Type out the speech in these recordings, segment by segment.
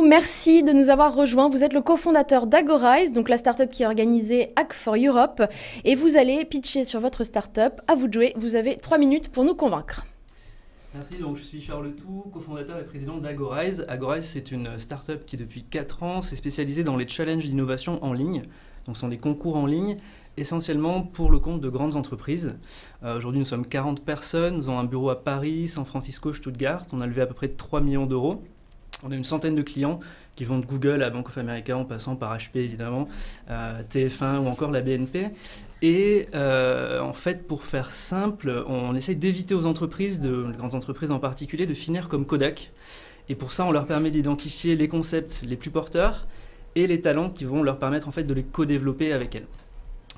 merci de nous avoir rejoints. Vous êtes le cofondateur d'Agorize, donc la startup qui a organisé Hack for Europe. Et vous allez pitcher sur votre startup. À vous de jouer, vous avez 3 minutes pour nous convaincre. Merci, donc je suis Charles Tout, cofondateur et président d'Agorize. Agorize, c'est une startup qui depuis 4 ans s'est spécialisée dans les challenges d'innovation en ligne. Donc ce sont des concours en ligne, essentiellement pour le compte de grandes entreprises. Aujourd'hui, nous sommes 40 personnes, nous avons un bureau à Paris, San Francisco, Stuttgart. On a levé à peu près 3 millions d'euros. On a une centaine de clients qui vont de Google à Bank of America en passant par HP évidemment, TF1 ou encore la BNP. Et en fait, pour faire simple, on essaye d'éviter aux entreprises, les grandes entreprises en particulier, de finir comme Kodak. Et pour ça, on leur permet d'identifier les concepts les plus porteurs et les talents qui vont leur permettre en fait de les co-développer avec elles.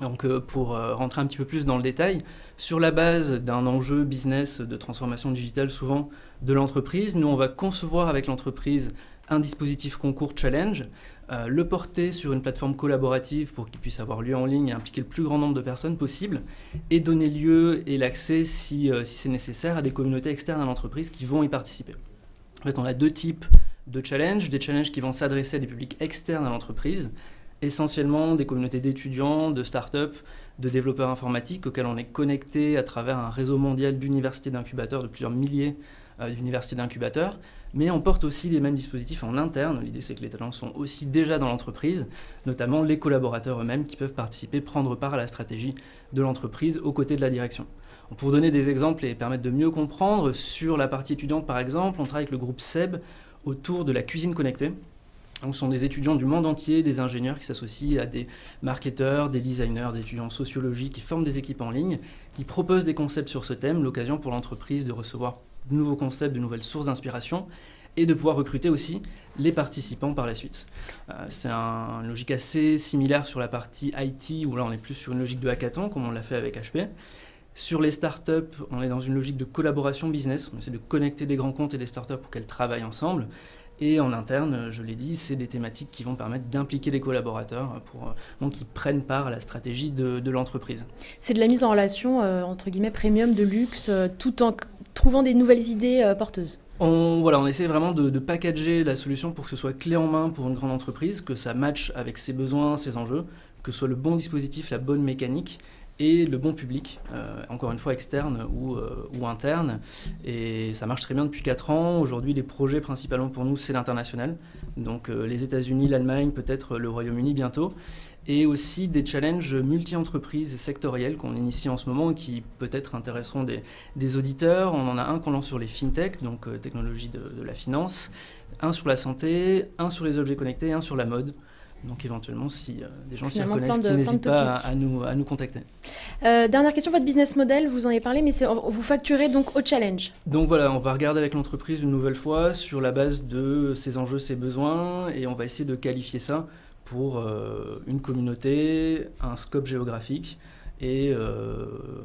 Donc pour rentrer un petit peu plus dans le détail, sur la base d'un enjeu business de transformation digitale souvent de l'entreprise, nous on va concevoir avec l'entreprise un dispositif concours challenge, le porter sur une plateforme collaborative pour qu'il puisse avoir lieu en ligne et impliquer le plus grand nombre de personnes possible et donner lieu et l'accès si c'est nécessaire à des communautés externes à l'entreprise qui vont y participer. En fait, on a 2 types de challenges, des challenges qui vont s'adresser à des publics externes à l'entreprise, essentiellement des communautés d'étudiants, de start-up, de développeurs informatiques auxquels on est connecté à travers un réseau mondial d'universités d'incubateurs, de plusieurs milliers d'universités d'incubateurs, mais on porte aussi les mêmes dispositifs en interne. L'idée c'est que les talents sont aussi déjà dans l'entreprise, notamment les collaborateurs eux-mêmes qui peuvent participer, prendre part à la stratégie de l'entreprise aux côtés de la direction. Pour vous donner des exemples et permettre de mieux comprendre, sur la partie étudiante par exemple, on travaille avec le groupe SEB autour de la cuisine connectée. Donc, ce sont des étudiants du monde entier, des ingénieurs qui s'associent à des marketeurs, des designers, des étudiants en sociologie qui forment des équipes en ligne, qui proposent des concepts sur ce thème, l'occasion pour l'entreprise de recevoir de nouveaux concepts, de nouvelles sources d'inspiration et de pouvoir recruter aussi les participants par la suite. C'est une logique assez similaire sur la partie IT, où là on est plus sur une logique de hackathon, comme on l'a fait avec HP. Sur les startups, on est dans une logique de collaboration business. On essaie de connecter des grands comptes et des startups pour qu'elles travaillent ensemble. Et en interne, je l'ai dit, c'est des thématiques qui vont permettre d'impliquer les collaborateurs pour qu'ils prennent part à la stratégie de l'entreprise. C'est de la mise en relation, entre guillemets, premium, de luxe, tout en trouvant des nouvelles idées porteuses. On essaie vraiment de packager la solution pour que ce soit clé en main pour une grande entreprise, que ça matche avec ses besoins, ses enjeux, que ce soit le bon dispositif, la bonne mécanique et le bon public, encore une fois externe ou interne. Et ça marche très bien depuis 4 ans. Aujourd'hui, les projets principalement pour nous, c'est l'international. Donc les États-Unis, l'Allemagne, peut-être le Royaume-Uni bientôt. Et aussi des challenges multi-entreprises sectoriels qu'on initie en ce moment et qui peut-être intéresseront des auditeurs. On en a un qu'on lance sur les fintech, donc technologie de la finance, un sur la santé, un sur les objets connectés, un sur la mode. Donc éventuellement, si des gens s'y reconnaissent, qui n'hésitent pas à nous contacter. Dernière question, votre business model, vous en avez parlé, mais vous facturez donc au challenge. Donc voilà, on va regarder avec l'entreprise une nouvelle fois sur la base de ses enjeux, ses besoins, et on va essayer de qualifier ça pour une communauté, un scope géographique, et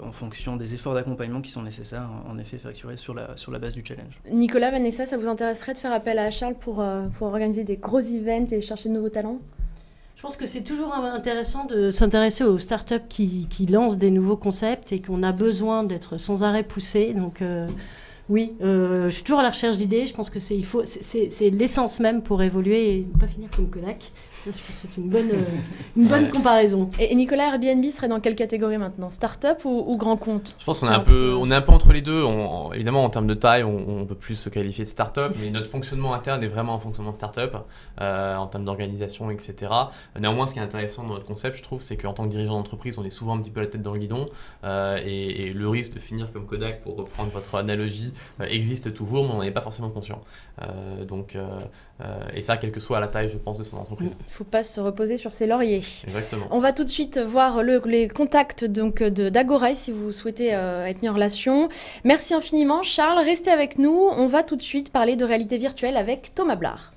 en fonction des efforts d'accompagnement qui sont nécessaires, en effet facturés sur la base du challenge. Nicolas, Vanessa, ça vous intéresserait de faire appel à Charles pour organiser des gros events et chercher de nouveaux talents ? Je pense que c'est toujours intéressant de s'intéresser aux startups qui lancent des nouveaux concepts et qu'on a besoin d'être sans arrêt poussés. Donc oui, je suis toujours à la recherche d'idées. Je pense que c'est l'essence même pour évoluer et ne pas finir comme Kodak. Je pense que c'est une bonne comparaison. Et Nicolas, Airbnb serait dans quelle catégorie maintenant ? Start-up ou grand compte ? Je pense qu'on est un peu entre les deux. Évidemment, en termes de taille, on peut plus se qualifier de start-up, mais notre fonctionnement interne est vraiment un fonctionnement de start-up, en termes d'organisation, etc. Néanmoins, ce qui est intéressant dans notre concept, je trouve, c'est qu'en tant que dirigeant d'entreprise, on est souvent un petit peu la tête dans le guidon, et le risque de finir comme Kodak, pour reprendre votre analogie, existe toujours, mais on n'en est pas forcément conscient. Et ça, quelle que soit la taille, je pense, de son entreprise. Il ne faut pas se reposer sur ses lauriers. Exactement. On va tout de suite voir les contacts d'Agorize si vous souhaitez être mis en relation. Merci infiniment, Charles. Restez avec nous. On va tout de suite parler de réalité virtuelle avec Thomas Blard.